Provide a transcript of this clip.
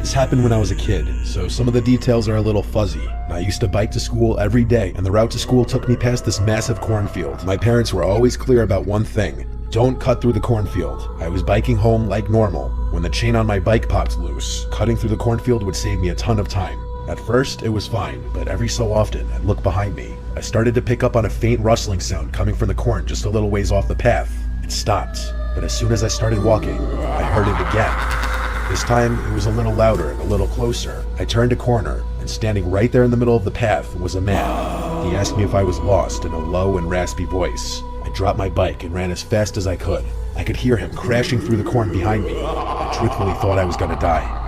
This happened when I was a kid, so some of the details are a little fuzzy. I used to bike to school every day, and the route to school took me past this massive cornfield. My parents were always clear about one thing: don't cut through the cornfield. I was biking home like normal when the chain on my bike popped loose. Cutting through the cornfield would save me a ton of time. At first, it was fine, but every so often, I'd look behind me. I started to pick up on a faint rustling sound coming from the corn just a little ways off the path. It stopped, but as soon as I started walking, I heard it again. This time, it was a little louder and a little closer. I turned a corner, and standing right there in the middle of the path was a man. He asked me if I was lost in a low and raspy voice. I dropped my bike and ran as fast as I could. I could hear him crashing through the corn behind me. I truthfully thought I was gonna die.